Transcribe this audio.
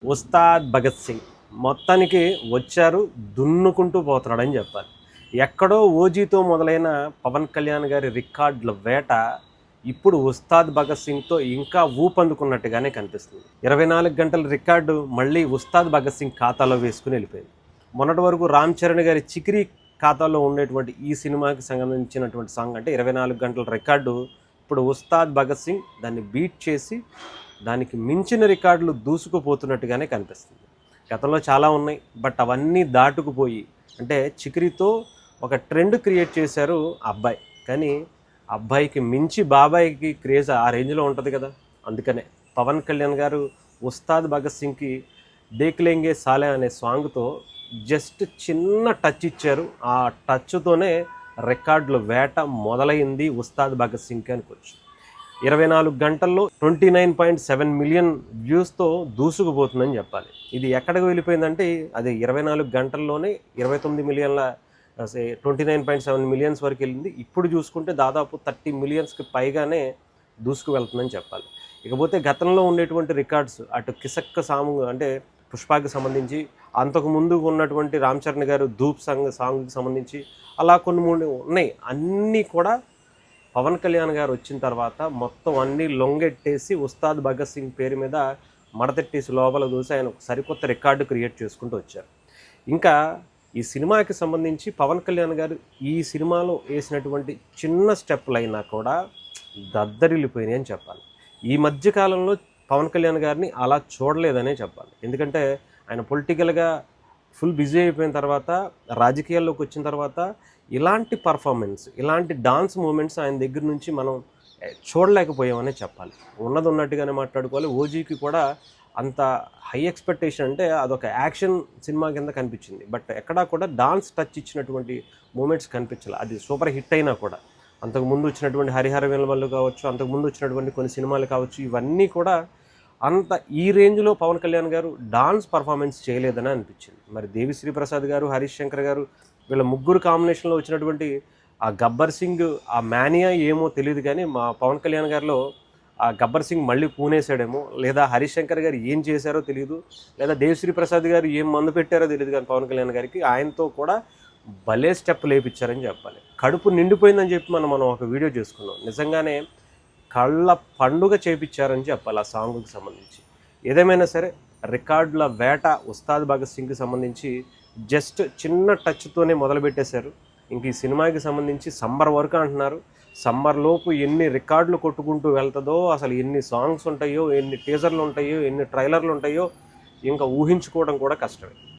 ఉస్తాద్ భగత్ సింగ్ మొత్తానికి వచ్చారు, దున్నుకుంటూ పోతున్నాడని చెప్పాలి. ఎక్కడో ఓజీతో మొదలైన పవన్ కళ్యాణ్ గారి రికార్డుల వేట ఇప్పుడు ఉస్తాద్ భగత్ సింగ్తో ఇంకా ఊపందుకున్నట్టుగానే కనిపిస్తుంది. 24 గంటల రికార్డు మళ్ళీ ఉస్తాద్ భగత్ సింగ్ ఖాతాలో వేసుకుని వెళ్ళిపోయింది. మొన్నటి వరకు రామ్ చరణ్ గారి చికిరి ఖాతాలో ఉండేటువంటి ఈ సినిమాకి సంబంధించినటువంటి సాంగ్ అంటే 24 గంటల రికార్డు ఇప్పుడు ఉస్తాద్ భగత్ సింగ్ దాన్ని బీట్ చేసి దానికి మించిన రికార్డులు దూసుకుపోతున్నట్టుగానే కనిపిస్తుంది. గతంలో చాలా ఉన్నాయి, బట్ అవన్నీ దాటుకుపోయి అంటే చికిరితో ఒక ట్రెండ్ క్రియేట్ చేశారు అబ్బాయి. కానీ అబ్బాయికి మించి బాబాయికి క్రేజ్ ఆ రేంజ్లో ఉంటుంది కదా. అందుకనే పవన్ కళ్యాణ్ గారు ఉస్తాద్ భగత్ సింగ్కి దేక్లేంగే సాలే అనే సాంగ్తో జస్ట్ చిన్న టచ్ ఇచ్చారు. ఆ టచ్తోనే రికార్డుల వేట మొదలైంది ఉస్తాద్ భగత్ సింగ్కి అనుకోవచ్చు. 24 గంటల్లో 29.7 మిలియన్ వ్యూస్తో దూసుకుపోతుందని చెప్పాలి. ఇది ఎక్కడికి వెళ్ళిపోయిందంటే అది 24 గంటల్లోనే 29 మిలియన్ల 29.7 మిలియన్స్ వరకు వెళ్ళింది. ఇప్పుడు చూసుకుంటే దాదాపు 30 మిలియన్స్కి పైగానే దూసుకు వెళ్తుందని చెప్పాలి. ఇకపోతే గతంలో ఉండేటువంటి రికార్డ్స్ అటు కిసక్క సాంగ్ అంటే పుష్పాకి సంబంధించి, అంతకుముందు ఉన్నటువంటి రామ్ చరణ్ గారు ధూప్ సాంగ్కి సంబంధించి అలా కొన్ని మూడు ఉన్నాయి. అన్నీ కూడా పవన్ కళ్యాణ్ గారు వచ్చిన తర్వాత మొత్తం అన్నీ లొంగెట్టేసి ఉస్తాద్ భగత్ సింగ్ పేరు మీద మడతెట్టేసి లోపల దూసి ఆయన సరికొత్త రికార్డు క్రియేట్ చేసుకుంటూ వచ్చారు. ఇంకా ఈ సినిమాకి సంబంధించి పవన్ కళ్యాణ్ గారు ఈ సినిమాలో వేసినటువంటి చిన్న స్టెప్పులైనా కూడా దద్దరిల్లిపోయినాయి అని చెప్పాలి. ఈ మధ్యకాలంలో పవన్ కళ్యాణ్ గారిని అలా చూడలేదనే చెప్పాలి. ఎందుకంటే ఆయన పొలిటికల్గా ఫుల్ బిజీ అయిపోయిన తర్వాత, రాజకీయాల్లోకి వచ్చిన తర్వాత ఇలాంటి పర్ఫార్మెన్స్, ఇలాంటి డాన్స్ మూమెంట్స్ ఆయన దగ్గర నుంచి మనం చూడలేకపోయామనే చెప్పాలి. ఉన్నది ఉన్నట్టుగానే మాట్లాడుకోవాలి. ఓజీకి కూడా అంత హై ఎక్స్పెక్టేషన్ అంటే అదొక యాక్షన్ సినిమా కింద కనిపించింది. బట్ ఎక్కడా కూడా డాన్స్ టచ్ ఇచ్చినటువంటి మూమెంట్స్ కనిపించాలి. అది సూపర్ హిట్ అయినా కూడా అంతకుముందు వచ్చినటువంటి హరిహర వీరమల్లు కావచ్చు, అంతకుముందు వచ్చినటువంటి కొన్ని సినిమాలు కావచ్చు, ఇవన్నీ కూడా అంత ఈ రేంజ్లో పవన్ కళ్యాణ్ గారు డాన్స్ పర్ఫార్మెన్స్ చేయలేదని అనిపించింది. మరి దేవిశ్రీ ప్రసాద్ గారు, హరీష్ శంకర్ గారు వీళ్ళ ముగ్గురు కాంబినేషన్లో వచ్చినటువంటి ఆ గబ్బర్ సింగ్ ఆ మేనియా ఏమో తెలియదు. కానీ మా పవన్ కళ్యాణ్ గారిలో ఆ గబ్బర్ సింగ్ మళ్ళీ పూనేసాడేమో, లేదా హరీష్ శంకర్ గారు ఏం చేశారో తెలియదు, లేదా దేవిశ్రీ ప్రసాద్ గారు ఏం మందు పెట్టారో తెలియదు. కానీ పవన్ కళ్యాణ్ గారికి ఆయనతో కూడా భలే స్టెప్ లేపించారని చెప్పాలి. కడుపు నిండిపోయిందని చెప్పి మనం ఒక వీడియో చేసుకున్నాం. నిజంగానే కళ్ళ పండుగ చేపించారని చెప్పాలి ఆ సాంగ్కి సంబంధించి. ఏదేమైనా సరే రికార్డుల వేట ఉస్తాద్ భగత్ సింగ్కి సంబంధించి జస్ట్ చిన్న టచ్తోనే మొదలుపెట్టేశారు. ఇంక ఈ సినిమాకి సంబంధించి సమ్మర్ వరకు అంటున్నారు. సమ్మర్లోపు ఎన్ని రికార్డులు కొట్టుకుంటూ వెళ్తుందో, అసలు ఎన్ని సాంగ్స్ ఉంటాయో, ఎన్ని టీజర్లు ఉంటాయో, ఎన్ని ట్రైలర్లు ఉంటాయో ఇంకా ఊహించుకోవడం కూడా కష్టమే.